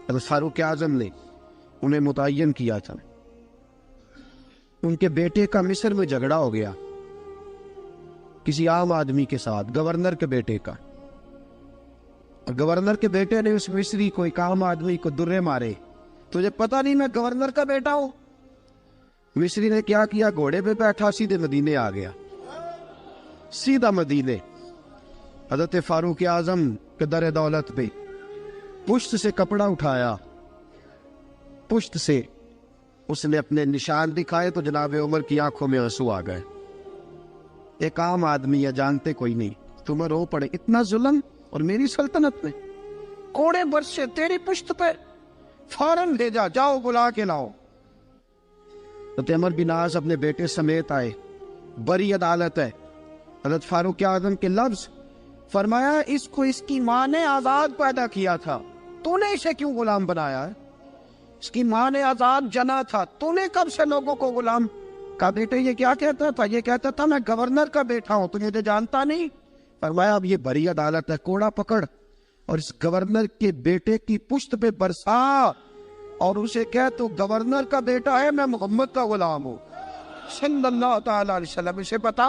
حضرت فاروق اعظم نے انہیں متعین کیا تھا. ان کے بیٹے کا مصر میں جھگڑا ہو گیا کسی عام آدمی کے ساتھ، گورنر کے بیٹے کا. اور گورنر کے بیٹے نے اس مصری کو، ایک عام آدمی کو درے مارے. تجھے پتہ نہیں میں گورنر کا بیٹا ہوں؟ مصری نے کیا کیا، گھوڑے پہ بیٹھا سیدھے مدینے آ گیا، سیدھا مدینے. حضرت فاروق اعظم کے در دولت پہ پشت سے کپڑا اٹھایا، پشت سے اس نے اپنے نشان دکھائے تو جناب عمر کی آنکھوں میں آنسو آ گئے. ایک عام آدمی ہے، جانتے کوئی نہیں، تمہیں رو پڑے اتنا ظلم، اور میری سلطنت میں کوڑے برسے تیری پشت پہ، فوراً لے جا، جاؤ بلا کے لاؤ. حضرت عمر بن عاص اپنے بیٹے سمیت آئے، بڑی عدالت ہے. حضرت فاروق اعظم کے لفظ، فرمایا اس کو اس کی ماں نے آزاد پیدا کیا تھا، تو نے اسے کیوں غلام بنایا ہے؟ اس کی ماں نے آزاد جنا تھا، تو نے کب سے لوگوں کو غلام کا؟ بیٹے یہ کیا کہتا تھا؟ یہ کہتا تھا میں گورنر کا بیٹا ہوں، تو یہ جانتا نہیں. فرمایا اب یہ بڑی عدالت ہے، کوڑا پکڑ اور اس گورنر کے بیٹے کی پشت پہ برسا اور اسے کہہ تو گورنر کا بیٹا ہے، میں محمد کا غلام ہوں صلی اللہ تعالی علیہ وسلم. اسے بتا،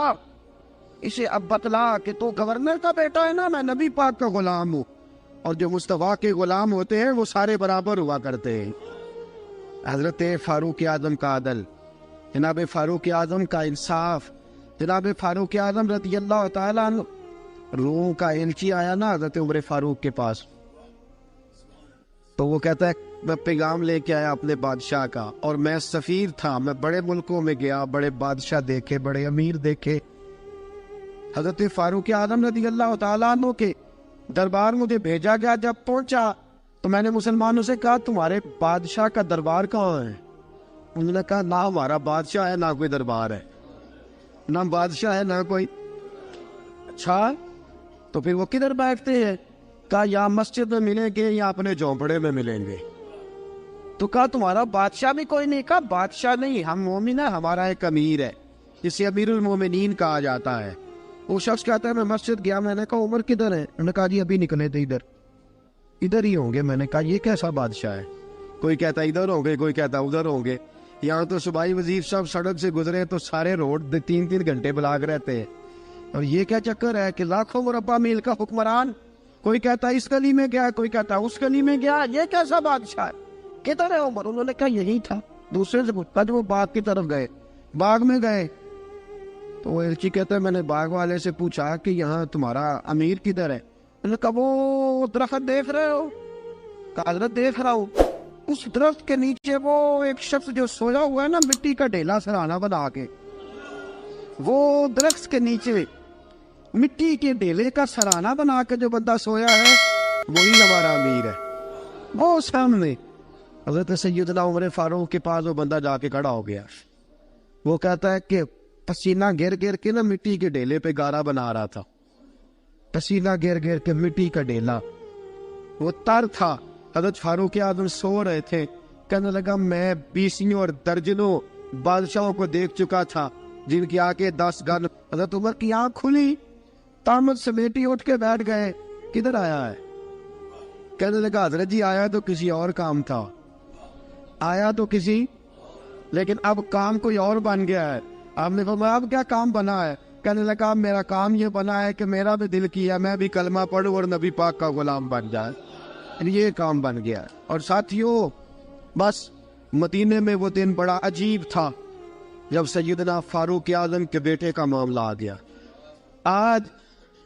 اسے اب بتلا کہ تو گورنر کا بیٹا ہے نا، میں نبی پاک کا غلام ہوں. اور جو مصطفیٰ کے غلام ہوتے ہیں وہ سارے برابر ہوا کرتے ہیں. حضرت فاروق اعظم کا عدل، جناب فاروق اعظم کا انصاف. جناب فاروق اعظم رضی اللہ تعالیٰ عنہ، روم کا ایلچی آیا نا حضرت عمر فاروق کے پاس، تو وہ کہتا ہے میں پیغام لے کے آیا اپنے بادشاہ کا، اور میں سفیر تھا، میں بڑے ملکوں میں گیا، بڑے بادشاہ دیکھے، بڑے امیر دیکھے. حضرت فاروق اعظم رضی اللہ تعالیٰ عنہ کے دربار مجھے بھیجا گیا. جب پہنچا تو میں نے مسلمانوں سے کہا تمہارے بادشاہ کا دربار کہاں ہے؟ انہوں نے کہا نہ ہمارا بادشاہ ہے نہ کوئی دربار ہے، نہ بادشاہ ہے نہ کوئی. اچھا تو پھر وہ کدھر بیٹھتے ہیں؟ کہا یا مسجد میں ملیں گے یا اپنے جھونپڑے میں ملیں گے. تو کہا تمہارا بادشاہ بھی کوئی نہیں؟ کہا بادشاہ نہیں، ہم مومن ہیں، ہمارا ایک امیر ہے جسے امیر المومنین کہا جاتا ہے. وہ شخص کہتا ہے میں مسجد گیا، میں نے کہا عمر کدھر ہے؟ انہوں نے کہا جی ابھی نکلے تھے، ادھر ہی ہوں گے. میں نے کہا یہ کیسا بادشاہ ہے؟ کوئی کہتا ادھر ہوں گے، کوئی کہتا ادھر ہوں گے. یہاں تو صوبائی وزیر صاحب سڑک سے گزرے تو سارے روڈ 3 گھنٹے بلاک رہتے ہیں. اور یہ کیا چکر ہے کہ لاکھوں مربع میل کا حکمران، کوئی کہتا اس گلی میں گیا، کوئی کہتا اس گلی میں گیا، یہ کیسا بادشاہ ہے؟ کدھر ہے عمر؟ انہوں نے کہا یہی تھا. دوسرے سے پوچھتا جو وہ باغ کی طرف گئے، باغ میں گئے تو وہ ایلچی کہتا ہے میں نے باغ والے سے پوچھا کہ یہاں تمہارا امیر کدھر ہے؟ انہوں نے کہا وہ درخت دیکھ رہے ہو؟ کہا حضرت دیکھ رہا ہوں. اس درخت کے نیچے وہ ایک شخص جو سویا ہوا ہے نا، مٹی کا ڈھیلا سرہانہ بنا کے، وہ درخت کے نیچے مٹی کے ڈھیلے کا سرہانہ بنا کے جو بندہ سویا ہے وہی ہمارا امیر ہے. وہ سامنے حضرت سیدنا عمر فاروق کے پاس وہ بندہ جا کے کھڑا ہو گیا. وہ کہتا ہے کہ پسینہ گر گر کے نا مٹی کے ڈھیلے پہ گارا بنا رہا تھا، پسینہ گر گر کے مٹی کا ڈھیلا، وہ تر تھا. حضرت فاروق اعظم سو رہے تھے. کہنے لگا میں 20 اور درجنوں بادشاہوں کو دیکھ چکا تھا جن کی آنکھیں 10 گن. حضرت عمر کی آنکھ کھلی، تامت سمیٹی اٹھ کے بیٹھ گئے. کدھر آیا ہے؟ کہنے لگا حضرت جی آیا تو کسی اور کام تھا، آیا تو کسی، لیکن اب کام کوئی اور بن گیا ہے. آپ نے فرمایا اب کیا کام بنا ہے؟ کہنے لگا میرا کام یہ بنا ہے کہ میرا بھی دل کیا میں بھی کلمہ پڑھوں اور نبی پاک کا غلام بن جائے. یہ کام بن گیا. اور ساتھیوں بس مدینے میں وہ دن بڑا عجیب تھا جب سیدنا فاروق اعظم کے بیٹے کا معاملہ آ گیا. آج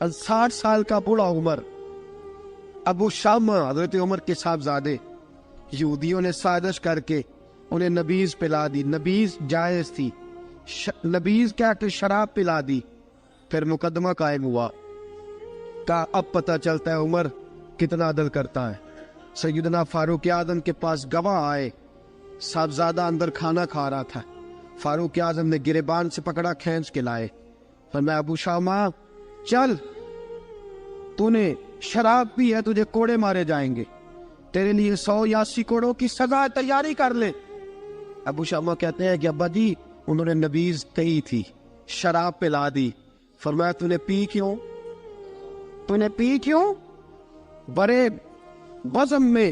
60 سال کا بوڑھا عمر، ابو شامہ حضرت عمر کے صاحبزادے، یہودیوں نے سازش کر کے انہیں نبیذ پلا دی. نبیذ جائز تھی، نبیذ کیا کہ شراب پلا دی. پھر مقدمہ قائم ہوا. کہا اب پتہ چلتا ہے عمر کتنا عدل کرتا ہے. سیدنا فاروق اعظم کے پاس گواہ آئے، صاحبزادہ اندر کھانا کھا رہا تھا. فاروق اعظم نے گریبان سے پکڑا، کھینچ کے لائے. فرمایا ابو شامہ چل، تو نے شراب پی ہے، تجھے کوڑے مارے جائیں گے، تیرے لیے 100 یا 80 کوڑوں کی سزا تیاری کر لے. ابو شامہ کہتے ہیں کہ ابا جی انہوں نے نبیذ کہی تھی، شراب پلا دی. فرمایا تو نے پی کیوں؟ تو نے پی کیوں؟ بڑے بزم میں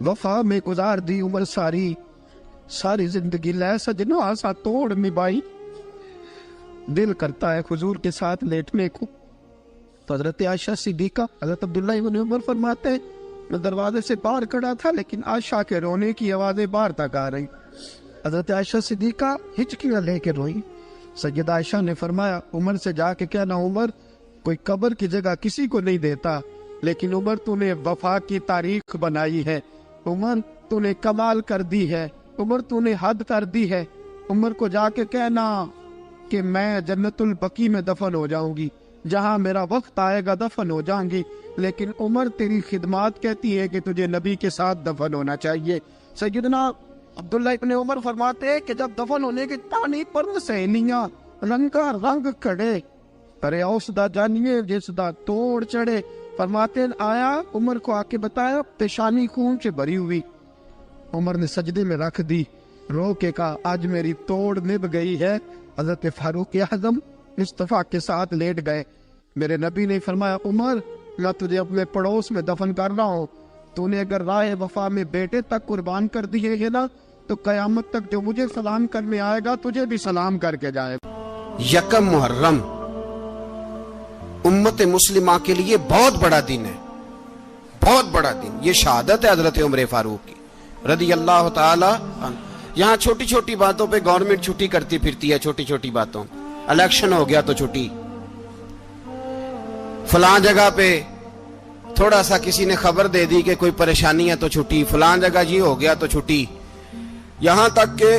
وفا میں گزار دی عمر ساری، ساری زندگی لے سجنا آسا توڑ نبھائی، دل کرتا ہے حضور کے ساتھ لیٹنے کو۔ تو حضرت عائشہ صدیقہ، حضرت عبداللہ ابن عمر فرماتے ہیں میں دروازے سے باہر کھڑا تھا لیکن عائشہ کے رونے کی آوازیں باہر تک آ رہی۔ حضرت عائشہ صدیقہ ہچکیاں لے کے روئی۔ سیدہ عائشہ نے فرمایا عمر سے جا کے کہنا عمر کوئی قبر کی جگہ کسی کو نہیں دیتا، لیکن عمر تو نے وفا کی تاریخ بنائی ہے، عمر تو نے کمال کر دی ہے، عمر تو نے حد کر دی ہے، عمر کو جا کے کہنا کہ میں جنت البقیع میں دفن ہو جاؤں گی، جہاں میرا وقت آئے گا دفن ہو جاؤں گی، لیکن عمر تیری خدمات کہتی ہے کہ تجھے نبی کے ساتھ دفن ہونا چاہیے۔ سیدنا عبداللہ ابن عمر فرماتے ہیں کہ جب دفن ہونے کی تانی پر سہیلیاں رنگا رنگ کھڑے، ارے اوس دا جانیے جس دا توڑ چڑھے، فرماتے ہیں آیا عمر کو آ کے بتایا پیشانی خون سے بھری ہوئی، عمر نے سجدے میں رکھ دی، رو کے کہا آج میری توڑ نبھ گئی ہے۔ حضرت فاروق اعظم مصطفیٰ کے ساتھ لیٹ گئے۔ میرے نبی نے فرمایا عمر میں تجھے اپنے پڑوس میں دفن کر رہا ہوں، تو نے اگر راہ وفا میں بیٹے تک قربان کر دیے ہیں نا تو قیامت تک جو مجھے سلام کرنے آئے گا تجھے بھی سلام کر کے جائے گا۔ یکم محرم امت مسلمہ کے لیے بہت بڑا دن ہے، بہت بڑا دن۔ یہ شہادت ہے حضرت عمر فاروق کی رضی اللہ تعالی عنہ۔ یہاں چھوٹی چھوٹی باتوں پہ گورنمنٹ چھٹی کرتی پھرتی ہے، چھوٹی چھوٹی باتوں، الیکشن ہو گیا تو چھٹی، فلاں جگہ پہ تھوڑا سا کسی نے خبر دے دی کہ کوئی پریشانی ہے تو چھٹی، فلاں جگہ یہ ہو گیا تو چھٹی، یہاں تک کہ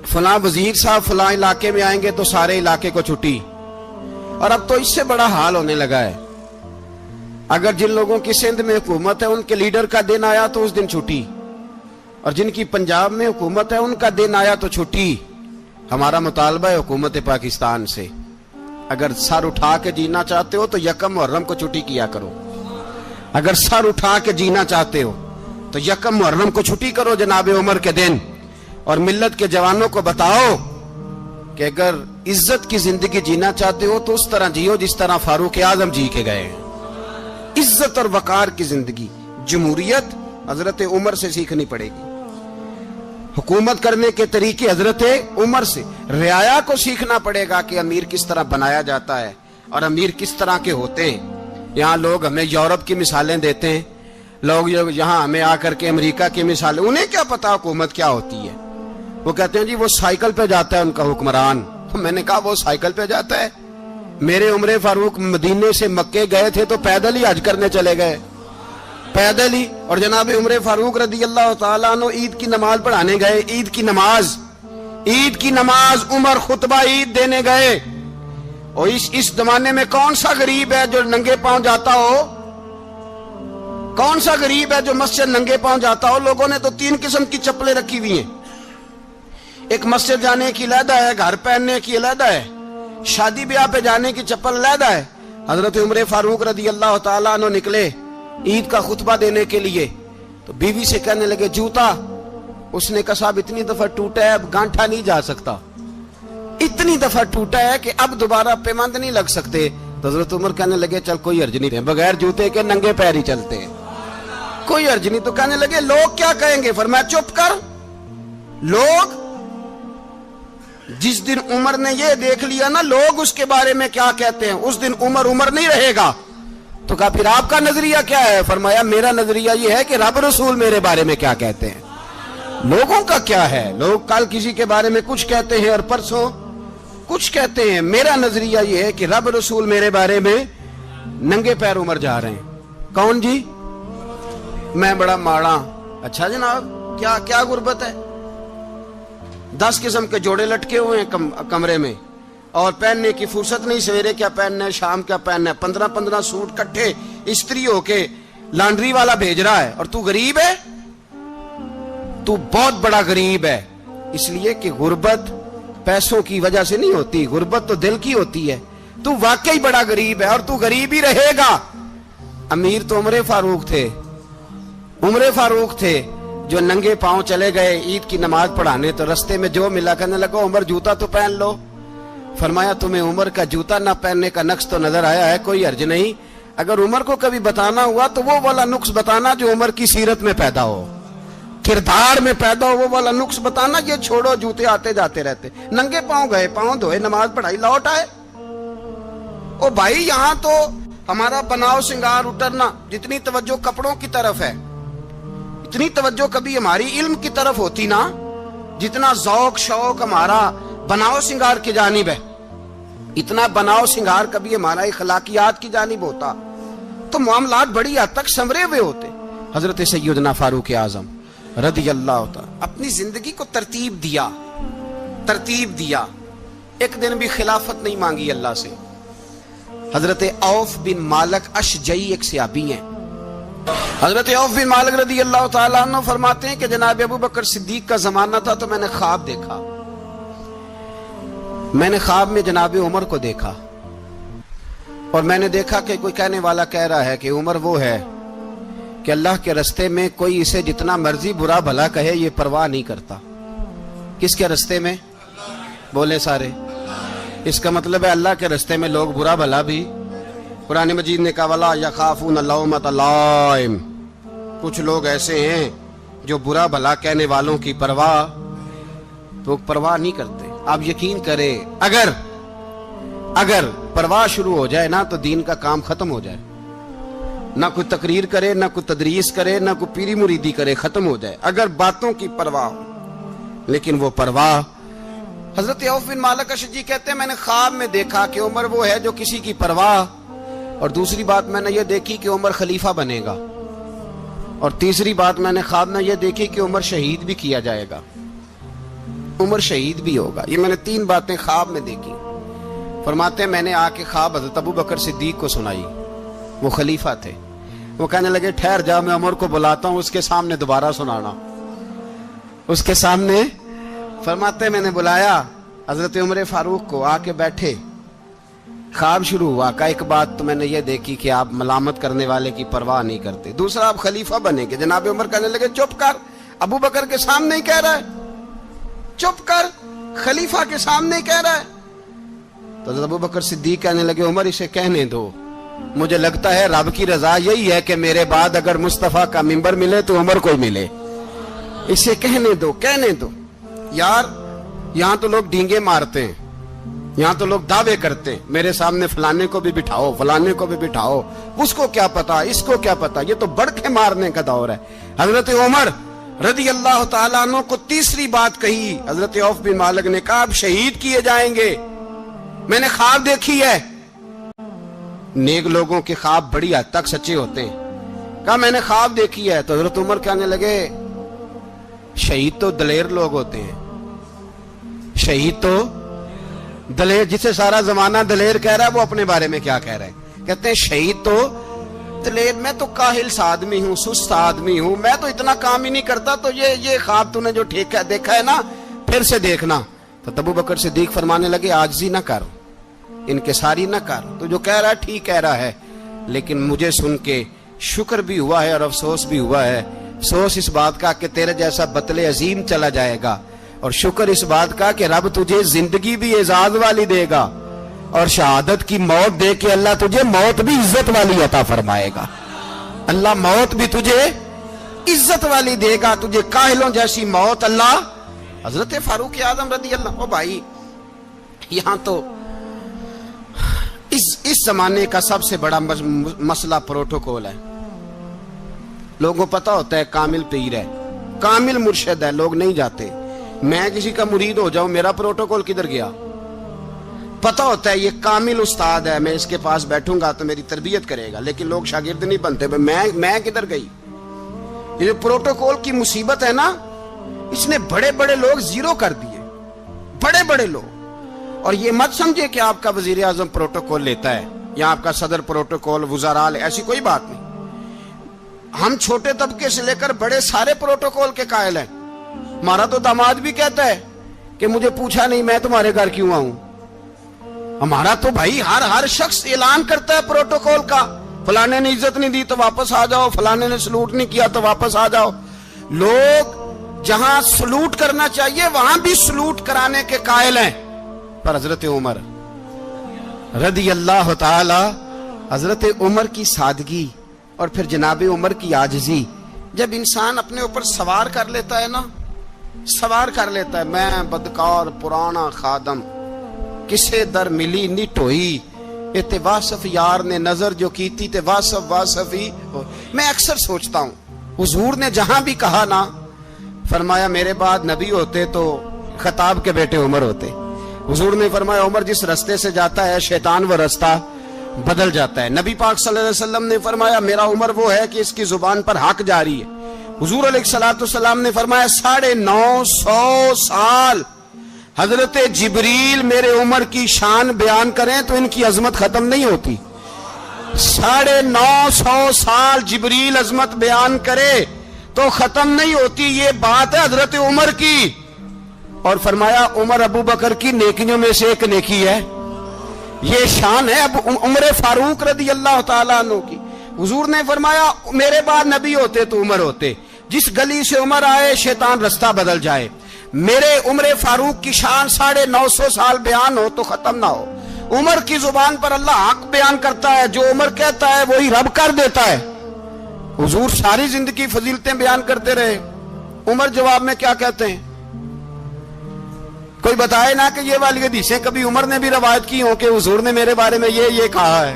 فلاں وزیر صاحب فلاں علاقے میں آئیں گے تو سارے علاقے کو چھٹی۔ اور اب تو اس سے بڑا حال ہونے لگا ہے، اگر جن لوگوں کی سندھ میں حکومت ہے ان کے لیڈر کا دن آیا تو اس دن چھٹی، اور جن کی پنجاب میں حکومت ہے ان کا دن آیا تو چھٹی۔ ہمارا مطالبہ ہے حکومت پاکستان سے، اگر سر اٹھا کے جینا چاہتے ہو تو یکم محرم کو چھٹی کیا کرو، اگر سر اٹھا کے جینا چاہتے ہو تو یکم محرم کو چھٹی کرو جناب عمر کے دن، اور ملت کے جوانوں کو بتاؤ کہ اگر عزت کی زندگی جینا چاہتے ہو تو اس طرح جیو جس طرح فاروق اعظم جی کے گئے ہیں۔ عزت اور وقار کی زندگی، جمہوریت حضرت عمر سے سیکھنی پڑے گی، حکومت کرنے کے طریقے حضرت عمر سے، رعایا کو سیکھنا پڑے گا کہ امیر کس طرح بنایا جاتا ہے اور امیر کس طرح کے ہوتے ہیں۔ یہاں لوگ ہمیں یورپ کی مثالیں دیتے ہیں، لوگ یہاں ہمیں آ کر کے امریکہ کی مثالیں، انہیں کیا پتا حکومت کیا ہوتی ہے، وہ کہتے ہیں جی وہ سائیکل پہ جاتا ہے ان کا حکمران۔ میں نے کہا وہ سائیکل پہ جاتا ہے؟ میرے عمر فاروق مدینے سے مکے گئے تھے تو پیدل ہی حج کرنے چلے گئے، پیدل ہی، اور جناب عمر فاروق رضی اللہ تعالیٰ عنہ عید کی نماز پڑھانے گئے، عید کی نماز عمر خطبہ عید دینے گئے۔ اور اس زمانے میں کون سا غریب ہے جو ننگے پاؤں جاتا ہو؟ کون سا غریب ہے جو مسجد ننگے پاؤں جاتا ہو؟ لوگوں نے تو 3 قسم کی چپلیں رکھی ہوئی ہیں، ایک مسجد جانے کی علیحدہ ہے، گھر پہننے کی علیحدہ ہے، شادی بیاہ پہ جانے کی چپل علیحدہ ہے۔ حضرت عمر فاروق رضی اللہ تعالیٰ عنہ نکلے عید کا خطبہ دینے کے لیے تو بیوی سے کہنے لگے جوتا، اس نے کہا صاحب اتنی دفعہ ٹوٹا ہے اب گانٹھا نہیں جا سکتا، اتنی دفعہ ٹوٹا ہے کہ اب دوبارہ پیمند نہیں لگ سکتے۔ تو حضرت عمر کہنے لگے چل کوئی حرج نہیں، بغیر جوتے کے ننگے پیر ہی چلتے ہیں، کوئی حرج نہیں۔ تو کہنے لگے لوگ کیا کہیں گے؟ فرمایا چپ کر، لوگ جس دن عمر نے یہ دیکھ لیا نا لوگ اس کے بارے میں کیا کہتے ہیں، اس دن عمر نہیں رہے گا۔ تو کہا پھر آپ کا نظریہ کیا ہے؟ فرمایا میرا نظریہ یہ ہے کہ رب رسول میرے بارے میں کیا کہتے ہیں، لوگوں کا کیا ہے؟ لوگ کل کسی کے بارے میں کچھ کہتے ہیں اور پرسوں کچھ کہتے ہیں، میرا نظریہ یہ ہے کہ رب رسول میرے بارے میں ننگے پیر عمر جا رہے ہیں۔ کون جی؟ میں بڑا ماڑا۔ اچھا جناب کیا غربت ہے؟ 10 قسم کے جوڑے لٹکے ہوئے ہیں کمرے میں اور پہننے کی فرصت نہیں، سویرے کیا پہننا ہے شام کیا پہننا ہے، 15 سوٹ کٹھے استری ہو کے لانڈری والا بھیج رہا ہے، اور تو غریب ہے، تو بہت بڑا غریب ہے۔ اس لیے کہ غربت پیسوں کی وجہ سے نہیں ہوتی، غربت تو دل کی ہوتی ہے۔ تو واقعی بڑا غریب ہے اور تو غریب ہی رہے گا۔ امیر تو عمر فاروق تھے جو ننگے پاؤں چلے گئے عید کی نماز پڑھانے، تو رستے میں جو ملا کہنے لگا عمر جوتا تو پہن لو۔ فرمایا تمہیں عمر کا جوتا نہ پہننے کا نقص تو نظر آیا ہے؟ کوئی حرج نہیں، اگر عمر کو کبھی بتانا ہوا تو وہ والا نقص بتانا جو عمر کی سیرت میں پیدا ہو، کردار میں پیدا ہو، وہ والا نقص بتانا. یہ چھوڑو جوتے آتے جاتے رہتے، ننگے پاؤں گئے، پاؤں دھوئے، نماز پڑھائی، لوٹ آئے. او بھائی یہاں تو ہمارا بناؤ سنگار اترنا، جتنی توجہ کپڑوں کی طرف ہے اتنی توجہ کبھی ہماری علم کی طرف ہوتی نا، جتنا ذوق شوق ہمارا بناؤ سنگار کی جانب ہے، اتنا بناؤ سنگار کبھی ہمارا اخلاقیات کی جانب ہوتا تو معاملات بڑی حد تک سنورے ہوئے ہوتے. حضرت سیدنا فاروق اعظم رضی اللہ تعالی اپنی زندگی کو ترتیب دیا. ایک دن بھی خلافت نہیں مانگی اللہ سے. حضرت عوف بن مالک اشجعی ایک صحابی ہیں. حضرت عوف بن مالک رضی اللہ تعالیٰ عنہ فرماتے ہیں کہ جناب ابو بکر صدیق کا زمانہ تھا تو میں نے خواب دیکھا. میں نے خواب میں جناب عمر کو دیکھا اور میں نے دیکھا کہ کوئی کہنے والا کہہ رہا ہے کہ عمر وہ ہے کہ اللہ کے رستے میں کوئی اسے جتنا مرضی برا بھلا کہے یہ پرواہ نہیں کرتا. کس کے رستے میں؟ بولے سارے. اس کا مطلب ہے اللہ کے رستے میں لوگ برا بھلا بھی. قرآن مجید نے کہا وَلَا يَخَافُونَ لَوْمَةَ لَائِمٍ. کچھ لوگ ایسے ہیں جو برا بھلا کہنے والوں کی پرواہ نہیں کرتے. آپ یقین کریں اگر پرواہ شروع ہو جائے نا تو دین کا کام ختم ہو جائے. نہ کوئی تقریر کرے، نہ کوئی تدریس کرے، نہ کوئی پیری مریدی کرے، ختم ہو جائے اگر باتوں کی پرواہ ہو. لیکن وہ پرواہ، حضرت عوف بن مالک اشجعی کہتے ہیں میں نے خواب میں دیکھا کہ عمر وہ ہے جو کسی کی پرواہ، اور دوسری بات میں نے یہ دیکھی کہ عمر خلیفہ بنے گا، اور تیسری بات میں نے خواب میں یہ دیکھی کہ عمر شہید بھی کیا جائے گا، عمر شہید بھی ہوگا. یہ میں نے 3 باتیں خواب میں دیکھی. فرماتے ہیں میں نے آ کے خواب حضرت ابو بکر صدیق کو سنائی. وہ خلیفہ تھے. وہ کہنے لگے ٹھہر جا، میں عمر کو بلاتا ہوں، اس کے سامنے دوبارہ سنانا. اس کے سامنے فرماتے ہیں میں نے بلایا حضرت عمر فاروق کو، آ کے بیٹھے. خواب شروع ہوا. کہا ایک بات تو میں نے یہ دیکھی کہ آپ ملامت کرنے والے کی پرواہ نہیں کرتے. دوسرا آپ خلیفہ بنے گے. جناب عمر کہنے لگے چپ کر، ابو بکر کے سامنے ہی کہہ رہا ہے، چپ کر، خلیفہ کے سامنے ہی کہہ رہا ہے. تو حضرت ابو بکر صدیق کہنے لگے عمر اسے کہنے دو، مجھے لگتا ہے رب کی رضا یہی ہے کہ میرے بعد اگر مصطفیٰ کا منبر ملے تو عمر کو ملے. اسے کہنے دو. یار یہاں تو لوگ ڈینگے مارتے ہیں، یہاں تو لوگ دعوے کرتے ہیں میرے سامنے فلانے کو بھی بٹھاؤ، فلانے کو بھی بٹھاؤ، اس کو کیا پتا، اس کو کیا پتا. یہ تو بڑکے مارنے کا دور ہے. حضرت عمر رضی اللہ تعالیٰ عنہ کو تیسری بات کہی. حضرت عوف بن مالک نے کہا آپ شہید کیے جائیں گے، میں نے خواب دیکھی ہے. نیک لوگوں کے خواب بڑی حد تک سچے ہوتے ہیں. کہا میں نے خواب دیکھی ہے. تو حضرت عمر کہنے لگے شہید تو دلیر لوگ ہوتے ہیں، شہید تو دلیر، جسے سارا زمانہ دلیر کہہ رہا ہے وہ اپنے بارے میں کیا کہہ رہے ہیں؟ کہتے ہیں شہید تو دلیر، میں تو کاہل سا آدمی ہوں، سست آدمی ہوں، میں تو اتنا کام ہی نہیں کرتا. تو یہ خواب تو نے جو دیکھا ہے نا پھر سے دیکھنا. تو ابو بکر صدیق فرمانے لگے عاجزی نہ کر، انکساری نہ کر، تو جو کہہ رہا ہے ٹھیک کہہ رہا ہے، لیکن مجھے سن کے شکر بھی ہوا ہے اور افسوس بھی ہوا ہے. افسوس اس بات کا کہ تیرے جیسا بطل عظیم چلا جائے گا، اور شکر اس بات کا کہ رب تجھے زندگی بھی اعزاز والی دے گا، اور شہادت کی موت دے کے اللہ تجھے موت بھی عزت والی عطا فرمائے گا. اللہ موت بھی تجھے عزت والی دے گا، تجھے کاہلوں جیسی موت اللہ. حضرت فاروق اعظم رضی اللہ. بھائی یہاں تو اس زمانے کا سب سے بڑا مسئلہ پروٹوکول ہے. لوگوں پتہ ہوتا ہے کامل پیر ہے، کامل مرشد ہے، لوگ نہیں جاتے. میں کسی کا مرید ہو جاؤں میرا پروٹوکول کدھر گیا؟ پتہ ہوتا ہے یہ کامل استاد ہے، میں اس کے پاس بیٹھوں گا تو میری تربیت کرے گا، لیکن لوگ شاگرد نہیں بنتے. میں کدھر گئی؟ یہ جو پروٹوکول کی مصیبت ہے نا، اس نے بڑے بڑے لوگ زیرو کر دیے، بڑے بڑے لوگ. اور یہ مت سمجھے کہ آپ کا وزیر اعظم پروٹوکول لیتا ہے یا آپ کا صدر پروٹوکول، وزراء، ایسی کوئی بات نہیں. ہم چھوٹے طبقے سے لے کر بڑے سارے پروٹوکول کے قائل ہیں. ہمارا تو داماد بھی کہتا ہے کہ مجھے پوچھا نہیں میں تمہارے گھر کیوں آؤں. ہمارا تو بھائی ہر شخص اعلان کرتا ہے پروٹوکول کا، فلانے نے عزت نہیں دی تو واپس آ جاؤ، فلانے نے سلوٹ نہیں کیا تو واپس آ جاؤ. لوگ جہاں سلوٹ کرنا چاہیے وہاں بھی سلوٹ کرانے کے قائل ہیں. پر حضرت عمر رضی اللہ تعالی حضرت عمر کی سادگی اور پھر جناب عمر کی عاجزی، جب انسان اپنے اوپر سوار کر لیتا ہے نا، سوار کر لیتا ہے، میں بدکار پرانا خادم، کسے در ملی نٹ ہوئی، تے واصف یار نے نظر جو کی تھی تے واصف ہی ہو۔ میں اکثر سوچتا ہوں حضور نے جہاں بھی کہا نا، فرمایا میرے بعد نبی ہوتے تو خطاب کے بیٹے عمر ہوتے۔ حضور نے فرمایا عمر جس رستے سے جاتا ہے شیطان وہ رستہ بدل جاتا ہے۔ نبی پاک صلی اللہ علیہ وسلم نے فرمایا میرا عمر وہ ہے کہ اس کی زبان پر حق جاری ہے۔ حضور علیہ السلام نے فرمایا 950 سال حضرت جبریل میرے عمر کی شان بیان کریں تو ان کی عظمت ختم نہیں ہوتی۔ 950 سال جبریل عظمت بیان کرے تو ختم نہیں ہوتی۔ یہ بات ہے حضرت عمر کی، اور فرمایا عمر ابو بکر کی نیکیوں میں سے ایک نیکی ہے، یہ شان ہے اب عمر فاروق رضی اللہ تعالیٰ عنہ کی۔ حضور نے فرمایا میرے بعد نبی ہوتے تو عمر ہوتے، جس گلی سے عمر آئے شیطان رستہ بدل جائے۔ میرے عمر فاروق کی شان 950 سال بیان ہو تو ختم نہ ہو۔ عمر کی زبان پر اللہ حق بیان کرتا ہے، جو عمر کہتا ہے وہی رب کر دیتا ہے۔ حضور ساری زندگی فضیلتیں بیان کرتے رہے، عمر جواب میں کیا کہتے ہیں؟ کوئی بتائے نا کہ یہ والی حدیثیں کبھی عمر نے بھی روایت کی ہوں کہ حضور نے میرے بارے میں یہ کہا ہے۔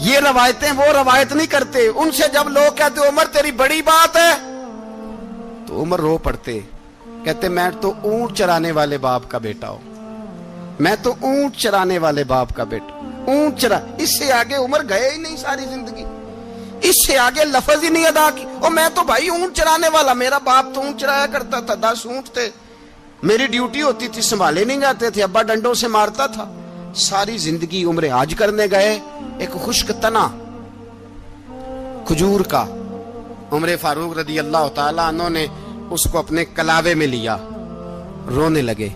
یہ روایتیں وہ روایت نہیں کرتے، ان سے جب لوگ کہتے عمر تیری بڑی بات ہے تو عمر رو پڑتے، کہتے میں تو اونٹ چرانے والے باپ کا بیٹا ہوں، میں تو اونٹ چرانے والے باپ کا بیٹا، اونٹ چرا۔ اس سے آگے عمر گئے ہی نہیں ساری زندگی، اس سے آگے لفظ ہی نہیں ادا کی۔ اور میں تو بھائی اونٹ چرانے والا، میرا باپ تو اونٹ چرایا کرتا تھا، 10 اونٹ تھے، میری ڈیوٹی ہوتی تھی، سنبھالے نہیں جاتے تھے، ابا ڈنڈوں سے مارتا تھا۔ ساری زندگی عمر حج کرنے گئے، ایک خشک تنا کھجور کا عمر فاروق رضی اللہ تعالیٰ عنہ نے اس کو اپنے کلاوے میں لیا، رونے لگے۔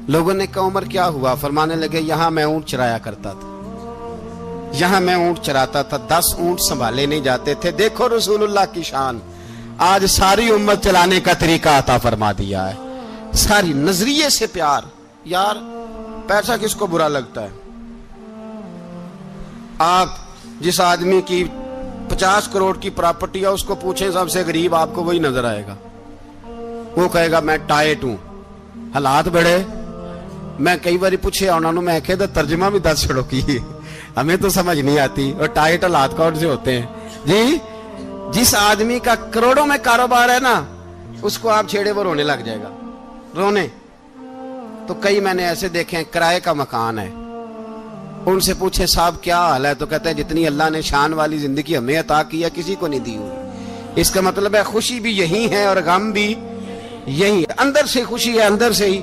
لوگوں نے کہا عمر کیا ہوا؟ فرمانے لگے یہاں میں اونٹ چرایا کرتا تھا، یہاں میں اونٹ چراتا تھا، 10 اونٹ سنبھالے نہیں جاتے تھے۔ دیکھو رسول اللہ کی شان، آج ساری امت چلانے کا طریقہ عطا فرما دیا ہے، ساری نظریے سے پیار۔ یار پیسہ کس کو برا لگتا ہے؟ آپ جس آدمی کی 50 کروڑ کی پراپرٹی ہے اس کو پوچھیں سب سے غریب، آپ کو وہی نظر آئے گا، وہ کہے گا میں ٹائٹ ہوں۔ حالات بڑے، میں کئی باری پوچھے انہوں نے، میں کہتا ترجمہ بھی 10 چھڑوں کی، ہمیں تو سمجھ نہیں آتی، اور ٹائٹ حالات کون سے ہوتے ہیں جی؟ جس آدمی کا کروڑوں میں کاروبار ہے نا، اس کو آپ چھیڑے وہ رونے لگ جائے گا، رونے۔ تو کئی میں نے ایسے دیکھے ہیں کرائے کا مکان ہے، ان سے پوچھے صاحب کیا حال ہے، تو کہتے ہیں جتنی اللہ نے شان والی زندگی ہمیں عطا کی ہے کسی کو نہیں دی ہوئی۔ اس کا مطلب ہے خوشی بھی یہی ہے اور غم بھی یہی ہے، اندر سے خوشی ہے، اندر سے ہی۔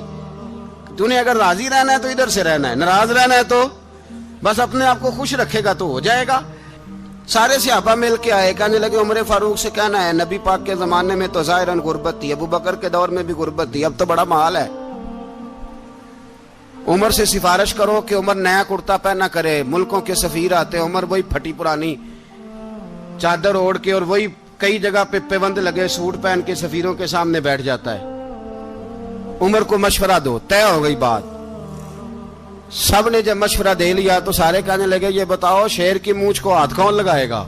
تو نے اگر راضی رہنا ہے تو ادھر سے رہنا ہے، ناراض رہنا ہے تو بس اپنے آپ کو خوش رکھے گا تو ہو جائے گا۔ سارے صحابہ مل کے آئے، کہنے لگے عمر فاروق سے کہنا ہے نبی پاک کے زمانے میں تو ظاہراً غربت تھی، ابو بکر کے دور میں بھی غربت تھی، اب تو بڑا محال ہے۔ عمر سے سفارش کرو کہ عمر نیا کرتا پہنا کرے، ملکوں کے سفیر آتے ہیں، عمر وہی پھٹی پرانی چادر اوڑھ کے اور وہی کئی جگہ پہ پیوند لگے سوٹ پہن کے سفیروں کے سامنے بیٹھ جاتا ہے۔ عمر کو مشورہ دو، طے ہو گئی بات۔ سب نے جب مشورہ دے لیا تو سارے کہنے لگے یہ بتاؤ شیر کی مونچھ کو ہاتھ کون لگائے گا؟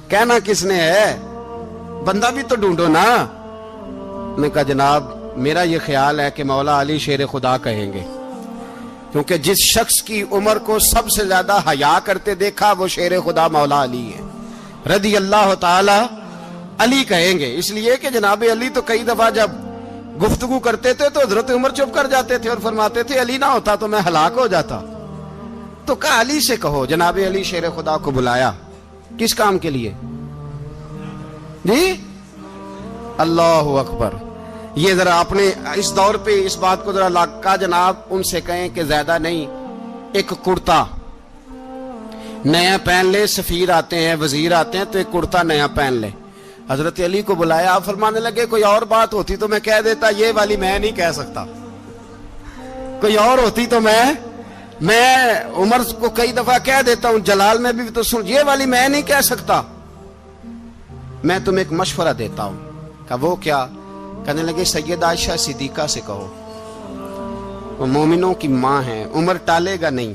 کہنا کس نے ہے؟ بندہ بھی تو ڈھونڈو نا۔ نے کہا جناب میرا یہ خیال ہے کہ مولا علی شیر خدا کہیں گے، کیونکہ جس شخص کی عمر کو سب سے زیادہ حیا کرتے دیکھا وہ شیر خدا مولا علی ہے رضی اللہ تعالی علی کہیں گے، اس لیے کہ جناب علی تو کئی دفعہ جب گفتگو کرتے تھے تو حضرت عمر چپ کر جاتے تھے اور فرماتے تھے علی نہ ہوتا تو میں ہلاک ہو جاتا۔ تو کہا علی سے کہو۔ جناب علی شیر خدا کو بلایا، کس کام کے لیے جی؟ اللہ اکبر۔ یہ ذرا اپنے اس دور پہ اس بات کو ذرا لاکا جناب ان سے کہیں کہ زیادہ نہیں، ایک کرتا نیا پہن لے، سفیر آتے ہیں وزیر آتے ہیں تو ایک کرتا نیا پہن لے۔ حضرت علی کو بلایا، آپ فرمانے لگے کوئی اور بات ہوتی تو میں کہہ دیتا، یہ والی میں نہیں کہہ سکتا، کوئی اور ہوتی تو میں عمر کو کئی دفعہ کہہ دیتا ہوں، جلال میں بھی تو سن، یہ والی میں نہیں کہہ سکتا، میں تمہیں ایک مشورہ دیتا ہوں۔ کہا وہ کیا؟ کہنے لگے سیدہ عائشہ صدیقہ سے کہو، وہ مومنوں کی ماں ہیں، عمر ٹالے گا نہیں،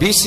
20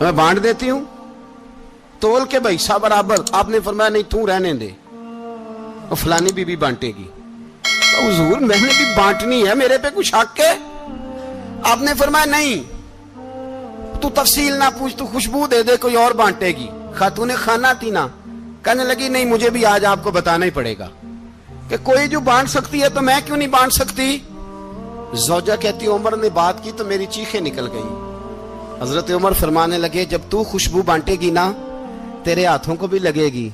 میں بانٹ دیتی ہوں تول کے بھائی سا برابر. آپ نے فرمایا نہیں تو رہنے دے, اور فلانی بھی بانٹے گی. حضور میں نے بھی بانٹنی ہے, میرے پہ کچھ حق ہے؟ آپ نے فرمایا نہیں, تو تفصیل نہ پوچھ, تو خوشبو دے دے, کوئی اور بانٹے گی. خاتون خانہ تھی نا, کہنے لگی نہیں مجھے بھی آج آپ کو بتانا ہی پڑے گا کہ کوئی جو بانٹ سکتی ہے تو میں کیوں نہیں بانٹ سکتی. زوجہ کہتی عمر نے بات کی تو میری چیخیں نکل گئی. حضرت عمر فرمانے لگے جب تو خوشبو بانٹے گی نا, تیرے ہاتھوں کو بھی لگے گی,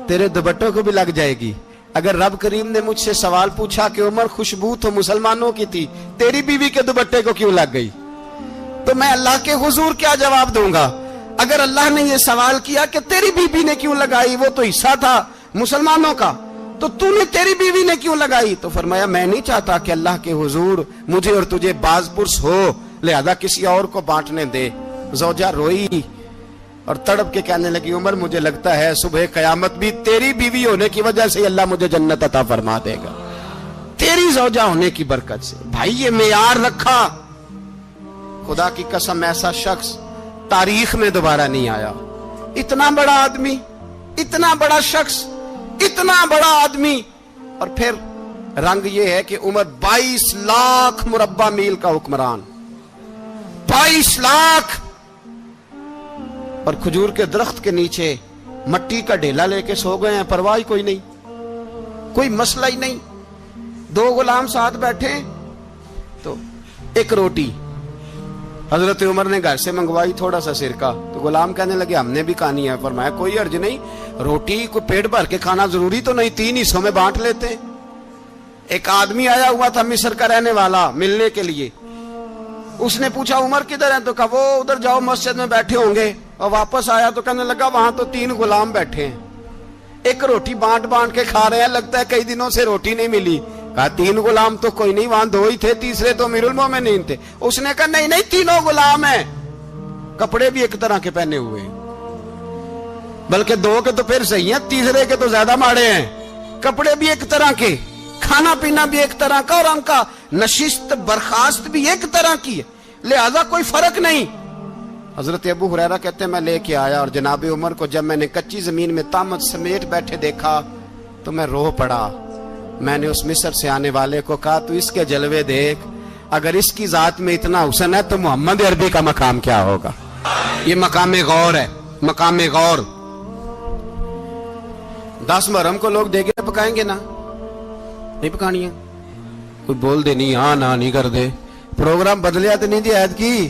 تیرے دوپٹوں کو بھی لگ جائے گی. اگر رب کریم نے مجھ سے سوال پوچھا کہ عمر خوشبو تو مسلمانوں کی تھی, تیری بیوی کے دوپٹے کو کیوں لگ گئی, تو میں اللہ کے حضور کیا جواب دوں گا؟ اگر اللہ نے یہ سوال کیا کہ تیری بیوی نے کیوں لگائی, وہ تو حصہ تھا مسلمانوں کا, تو نے تیری بیوی نے کیوں لگائی؟ تو فرمایا میں نہیں چاہتا کہ اللہ کے حضور مجھے اور تجھے باز پرس ہو, لہذا کسی اور کو بانٹنے دے. زوجہ روئی اور تڑپ کے کہنے لگی عمر مجھے لگتا ہے صبح قیامت بھی تیری بیوی ہونے کی وجہ سے اللہ مجھے جنت عطا فرما دے گا, تیری زوجہ ہونے کی برکت سے. بھائی یہ معیار رکھا, خدا کی قسم ایسا شخص تاریخ میں دوبارہ نہیں آیا. اتنا بڑا آدمی, اتنا بڑا شخص, اتنا بڑا آدمی, اور پھر رنگ یہ ہے کہ عمر 22 لاکھ مربع میل کا حکمران, 22 لاکھ, اور کھجور کے درخت کے نیچے مٹی کا ڈھیلا لے کے سو گئے ہیں, پرواہ کوئی نہیں, کوئی مسئلہ ہی نہیں. 2 غلام ساتھ بیٹھے تو ایک روٹی حضرت عمر نے گھر سے منگوائی, تھوڑا سا سرکہ, تو غلام کہنے لگے ہم نے بھی کھانی ہے. فرمایا کوئی حرج نہیں, روٹی کو پیٹ بھر کے کھانا ضروری تو نہیں, 3 حصوں میں بانٹ لیتے. ایک آدمی آیا ہوا تھا مصر کا رہنے والا ملنے کے لیے, اس نے پوچھا عمر کدھر ہیں, تو کہا وہ ادھر جاؤ مسجد میں بیٹھے ہوں گے. اور واپس آیا تو کہنے لگا وہاں تو 3 غلام بیٹھے ہیں, ایک روٹی بانٹ کے کھا رہے ہیں, لگتا ہے کئی دنوں سے روٹی نہیں ملی. کہا 3 غلام تو کوئی نہیں, وہاں 2 ہی تھے, تیسرے تو امیر المومنین تھے. اس نے کہا نہیں 3 غلام ہیں, کپڑے بھی ایک طرح کے پہنے ہوئے, بلکہ 2 کے تو پھر صحیح ہیں, تیسرے کے تو زیادہ ماڑے ہیں. کپڑے بھی ایک طرح کے, کھانا پینا بھی ایک طرح کا, اور ان کا نشست برخاست بھی ایک طرح کی ہے, لہذا کوئی فرق نہیں. حضرت ابو ہریرہ کہتے ہیں میں لے کے آیا, اور جناب عمر کو جب میں نے کچی زمین میں تامت سمیٹ بیٹھے دیکھا تو میں رو پڑا. میں نے اس مصر سے آنے والے کو کہا تو اس کے جلوے دیکھ, اگر اس کی ذات میں اتنا حسن ہے تو محمد عربی کا مقام کیا ہوگا. یہ مقام غور ہے, مقام غور. 10 محرم کو لوگ دیگیں پکائیں گے نا, نہیں پکانی ہے, کوئی بول دے نہیں, ہاں نہ نہیں کر دے, پروگرام بدلیا تو نہیں دی عید کی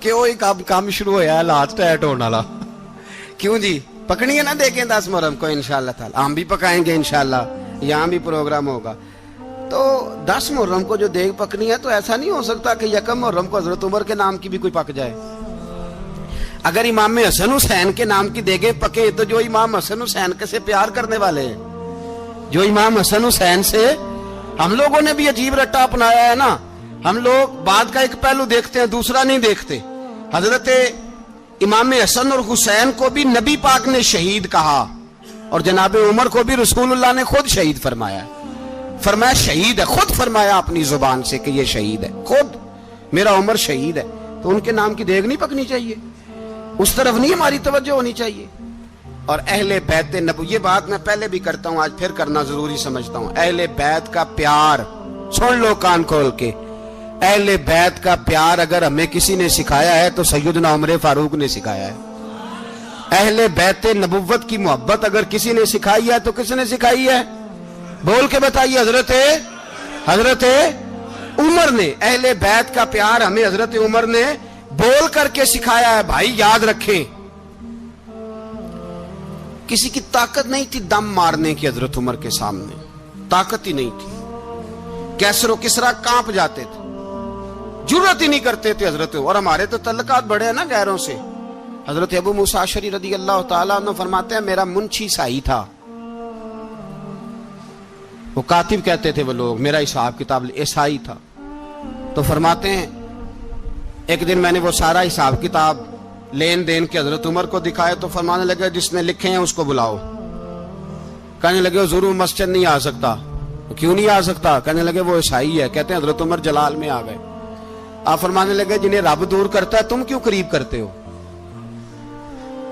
کہ وہ ایک کام شروع ہویا ہے لات ٹائٹ ہونے والا. کیوں جی, پکنی ہے نا دیکھیں 10 محرم کو انشاءاللہ تعالی, ہم بھی پکائیں گے انشاءاللہ, یہاں بھی پروگرام ہوگا. تو 10 محرم کو جو دیگ پکنی ہے تو ایسا نہیں ہو سکتا کہ 1 محرم کو حضرت عمر کے نام کی بھی کوئی پک جائے. اگر امام حسن حسین کے نام کی دیگیں پکے تو جو امام حسن حسین کے سے پیار کرنے والے ہیں, جو امام حسن حسین سے, ہم لوگوں نے بھی عجیب رٹا اپنایا ہے نا, ہم لوگ بات کا ایک پہلو دیکھتے ہیں دوسرا نہیں دیکھتے. حضرت امام حسن اور حسین کو بھی نبی پاک نے شہید کہا, اور جناب عمر کو بھی رسول اللہ نے خود شہید فرمایا. فرمایا شہید ہے, خود فرمایا اپنی زبان سے کہ یہ شہید ہے, خود میرا عمر شہید ہے. تو ان کے نام کی دیگ نہیں پکنی چاہیے, اس طرف نہیں ہماری توجہ ہونی چاہیے. اور اہل بیت نبوی, یہ بات میں پہلے بھی کرتا ہوں, آج پھر کرنا ضروری سمجھتا ہوں. اہل بیت کا پیار سن لو کان کھول کے, اہل بیت کا پیار اگر ہمیں کسی نے سکھایا ہے تو سیدنا عمر فاروق نے سکھایا ہے. اہل بیت نبوت کی محبت اگر کسی نے سکھائی ہے تو کس نے سکھائی ہے؟ بول کے بتائیے. حضرت عمر نے. اہل بیت کا پیار ہمیں حضرت عمر نے بول کر کے سکھایا ہے. بھائی یاد رکھیں, کسی کی طاقت نہیں تھی دم مارنے کی حضرت عمر کے سامنے, طاقت ہی نہیں تھی. کیسر و کسرا کانپ جاتے تھے, جرأت ہی نہیں کرتے تھے حضرت. اور ہمارے تو تعلقات بڑے ہیں نا غیروں سے. حضرت ابو موسیٰ اشعری رضی اللہ تعالیٰ عنہ فرماتے ہیں میرا منشی سائی تھا, وہ کاتب کہتے تھے وہ لوگ, میرا حساب کتاب عیسائی تھا. تو فرماتے ہیں ایک دن میں نے وہ سارا حساب کتاب لین دین کے حضرت عمر کو دکھائے تو فرمانے لگے جس نے لکھے ہیں اس کو بلاؤ. کہنے لگے حضور مسجد نہیں آ سکتا. کیوں نہیں آ سکتا؟ کہنے لگے وہ عیسائی ہے. کہتے ہیں حضرت عمر جلال میں آ گئے. آپ فرمانے لگے جنہیں رب دور کرتا ہے تم کیوں قریب کرتے ہو؟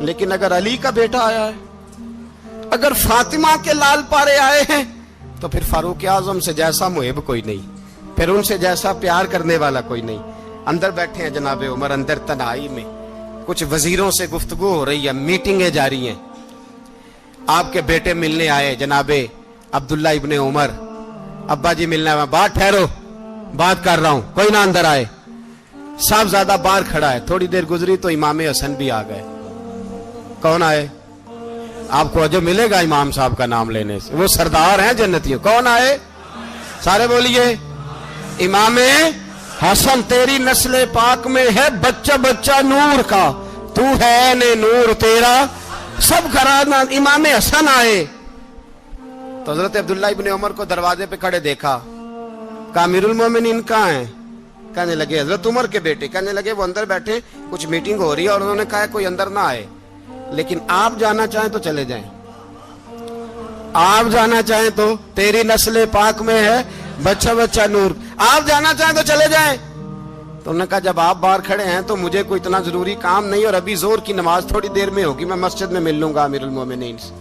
لیکن اگر علی کا بیٹا آیا ہے, اگر فاطمہ کے لال پارے آئے ہیں, تو پھر فاروق اعظم سے جیسا محب کوئی نہیں, پھر ان سے جیسا پیار کرنے والا کوئی نہیں. اندر بیٹھے ہیں جناب عمر, اندر تنہائی میں کچھ وزیروں سے گفتگو ہو رہی ہے, میٹنگیں جاری ہیں. آپ کے بیٹے ملنے آئے جناب عبداللہ ابن عمر, ابا جی ملنا ہے. بات ٹھہرو, بات کر رہا ہوں, کوئی نہ اندر آئے. صاحبزادہ باہر کھڑا ہے. تھوڑی دیر گزری تو امام حسن بھی آ گئے. کون آئے؟ آپ کو جو ملے گا امام صاحب کا نام لینے سے, وہ سردار ہیں جنتیوں. کون آئے؟ سارے بولیے, امام حسن. تیری نسل پاک میں ہے بچہ بچہ نور کا, تو ہے نے نور تیرا سب گھرانہ. امام حسن آئے تو حضرت عبداللہ ابن عمر کو دروازے پہ کھڑے دیکھا. کہا امیر المومنین کہاں ہیں؟ کہنے لگے حضرت عمر کے بیٹے. کہنے لگے وہ اندر بیٹھے, کچھ میٹنگ ہو رہی ہے, اور انہوں نے کہا کوئی اندر نہ آئے, لیکن آپ جانا چاہیں تو چلے جائیں. آپ جانا چاہیں تو, تیری نسل پاک میں ہے بچہ بچہ نور, آپ جانا چاہیں تو چلے جائیں. تو انہوں نے کہا جب آپ باہر کھڑے ہیں تو مجھے کوئی اتنا ضروری کام نہیں, اور ابھی زور کی نماز تھوڑی دیر میں ہوگی, میں مسجد میں مل لوں گا امیر المومنین سے.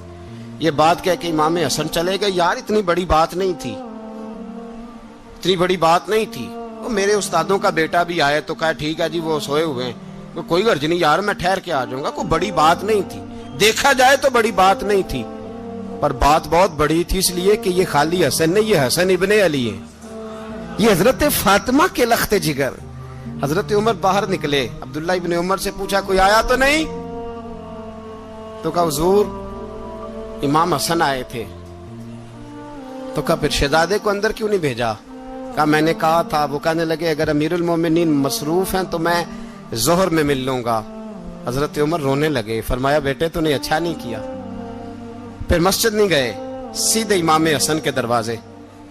یہ بات کہہ کہ امام حسن چلے گئے. یار اتنی بڑی بات نہیں تھی, اتنی بڑی بات نہیں تھی. وہ میرے استادوں کا بیٹا بھی آئے تو کہا ٹھیک ہے جی وہ سوئے ہوئے ہیں, کوئی غرض نہیں یار, میں ٹھہر کے آ جاؤں گا. کوئی بڑی بات نہیں تھی, دیکھا جائے تو بڑی بات نہیں تھی, پر بات بہت بڑی تھی, اس لیے کہ یہ خالی حسن نہیں, یہ حسن ابن علی ہے, یہ حضرت فاطمہ کے لخت جگر. حضرت عمر باہر نکلے, عبداللہ ابن عمر سے پوچھا کوئی آیا تو نہیں؟ تو کہا حضور امام حسن آئے تھے. تو کہا پھر شہزادے کو اندر کیوں نہیں بھیجا؟ کہا میں نے کہا تھا. وہ کہنے لگے اگر امیر المومنین مصروف ہیں تو میں ظہر میں مل لوں گا. حضرت عمر رونے لگے, فرمایا بیٹے تو نے اچھا نہیں کیا. پھر مسجد نہیں گئے, سیدھے امام حسن کے دروازے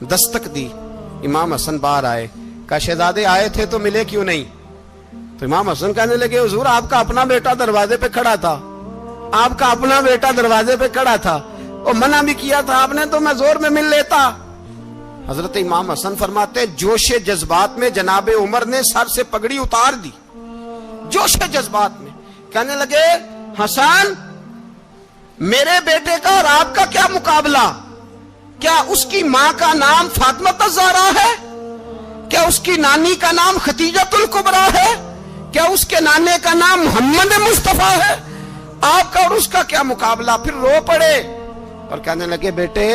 دستک دی. امام حسن باہر آئے, کہا شہزادے آئے تھے تو ملے کیوں نہیں؟ تو امام حسن کہنے لگے حضور آپ کا اپنا بیٹا دروازے پہ کھڑا تھا, آپ کا اپنا بیٹا دروازے پہ کھڑا تھا, اور منع بھی کیا تھا آپ نے, تو میں زور میں مل لیتا. حضرت امام حسن فرماتے جوش جذبات میں جناب عمر نے سر سے پگڑی اتار دی, جوش جذبات میں. کہنے لگے حسن میرے بیٹے کا اور آپ کا کیا مقابلہ؟ کیا اس کی ماں کا نام فاطمہ الزہرا ہے؟ کیا اس کی نانی کا نام خدیجہ الکبریٰ ہے؟ کیا اس کے نانے کا نام محمد مصطفیٰ ہے؟ آپ کا اور اس کا کیا مقابلہ؟ پھر رو پڑے اور کہنے لگے بیٹے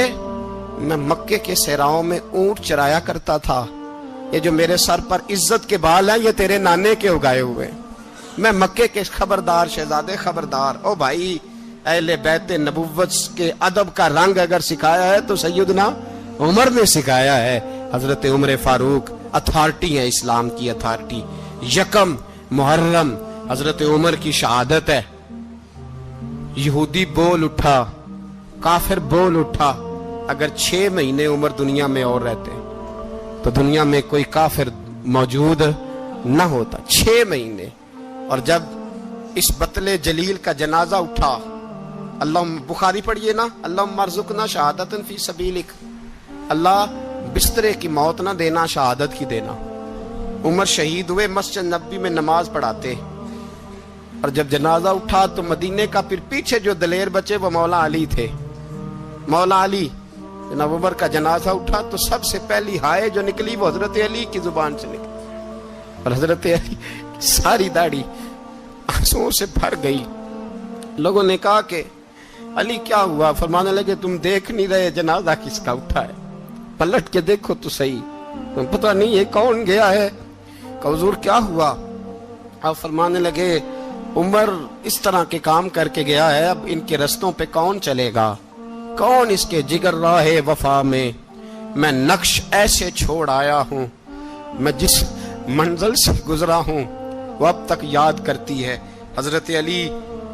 میں مکے کے صحراؤں میں اونٹ چرایا کرتا تھا, یہ جو میرے سر پر عزت کے بال ہیں یہ تیرے نانے کے اگائے ہوئے, میں مکے کے خبردار شہزادے خبردار. او بھائی اہل بیت نبوت کے ادب کا رنگ اگر سکھایا ہے تو سیدنا عمر نے سکھایا ہے. حضرت عمر فاروق اتھارٹی ہے, اسلام کی اتھارٹی. یکم محرم حضرت عمر کی شہادت ہے. یہودی بول اٹھا, کافر بول اٹھا, اگر 6 مہینے عمر دنیا میں اور رہتے تو دنیا میں کوئی کافر موجود نہ ہوتا. 6 مہینے. اور جب اس بطل جلیل کا جنازہ اٹھا, اللہ بخاری پڑھیے نا, اللہم ارزقنا شہادت فی سبیلک, اللہ بسترے کی موت نہ دینا, شہادت کی دینا. عمر شہید ہوئے, مسجد نبوی میں نماز پڑھاتے, اور جب جنازہ اٹھا تو مدینے کا پھر پیچھے جو دلیر بچے وہ مولا علی تھے. مولا علی, جناب عمر کا جنازہ اٹھا تو سب سے پہلی ہائے جو نکلی وہ حضرت علی کی زبان سے نکلی, اور حضرت علی ساری داڑھی آنسوؤں سے بھر گئی. لوگوں نے کہا کہ علی کیا ہوا؟ فرمانے لگے تم دیکھ نہیں رہے جنازہ کس کا اٹھا ہے, پلٹ کے دیکھو تو صحیح, تم پتہ نہیں یہ کون گیا ہے. کہ حضور کیا ہوا؟ آپ فرمانے لگے عمر اس طرح کے کام کر کے گیا ہے, اب ان کے رستوں پہ کون چلے گا؟ کون اس کے جگر راہ وفا میں؟ میں نقش ایسے چھوڑ آیا ہوں, میں جس منزل سے گزرا ہوں وہ اب تک یاد کرتی ہے. حضرت علی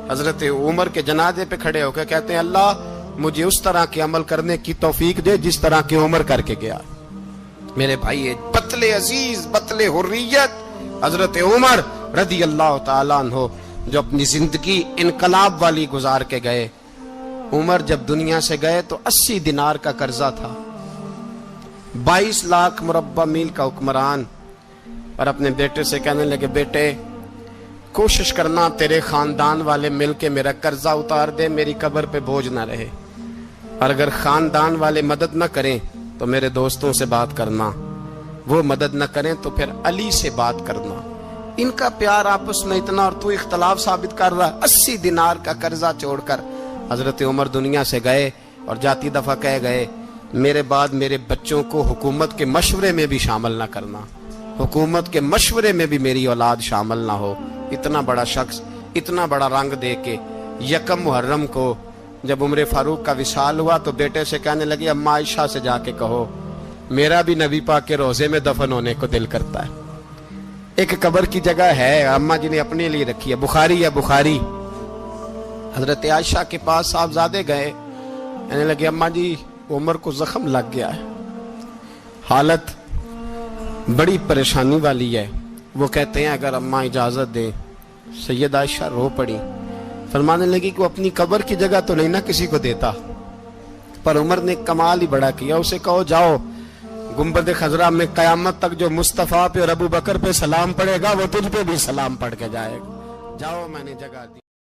حضرت عمر کے جنازے پہ کھڑے ہو کے کہتے ہیں اللہ مجھے اس طرح کے عمل کرنے کی توفیق دے جس طرح کی عمر کر کے گیا. میرے بھائی بطل عزیز, بطل حریت حضرت عمر رضی اللہ تعالیٰ عنہ, جو اپنی زندگی انقلاب والی گزار کے گئے. عمر جب دنیا سے گئے تو 80 دینار کا قرضہ تھا, 22 لاکھ مربع میل کا حکمران, اور اپنے بیٹے سے کہنے لگے بیٹے کوشش کرنا تیرے خاندان والے مل کے میرا قرضہ اتار دے, میری قبر پہ بوجھ نہ رہے. اور اگر خاندان والے مدد نہ کریں تو میرے دوستوں سے بات کرنا, وہ مدد نہ کریں تو پھر علی سے بات کرنا. ان کا پیار آپس میں اتنا, اور تو اختلاف ثابت کر رہا. 80 دینار کا قرضہ چھوڑ کر حضرت عمر دنیا سے گئے اور جاتی دفعہ کہہ گئے میرے بعد میرے بچوں کو حکومت کے مشورے میں بھی شامل نہ کرنا, حکومت کے مشورے میں بھی میری اولاد شامل نہ ہو. اتنا بڑا شخص اتنا بڑا رنگ دے کے یکم محرم کو جب عمر فاروق کا وصال ہوا تو بیٹے سے کہنے لگے اماں عائشہ سے جا کے کہو میرا بھی نبی پاک کے روزے میں دفن ہونے کو دل کرتا ہے. ایک قبر کی جگہ ہے اماں جی نے اپنے لیے رکھی ہے, بخاری ہے بخاری. حضرت عائشہ کے پاس صاحبزادے گئے, کہنے لگے اماں جی عمر کو زخم لگ گیا ہے, حالت بڑی پریشانی والی ہے. وہ کہتے ہیں اگر اماں اجازت دیں. سید عائشہ رو پڑی, فرمانے لگی کہ وہ اپنی قبر کی جگہ تو نہیں نہ کسی کو دیتا, پر عمر نے کمال ہی بڑا کیا. اسے کہو جاؤ گنبد خضرا میں قیامت تک جو مصطفیٰ پہ اور ابو بکر پہ سلام پڑے گا وہ تجھ پہ بھی سلام پڑھ کے جائے گا. جاؤ میں نے جگہ دی.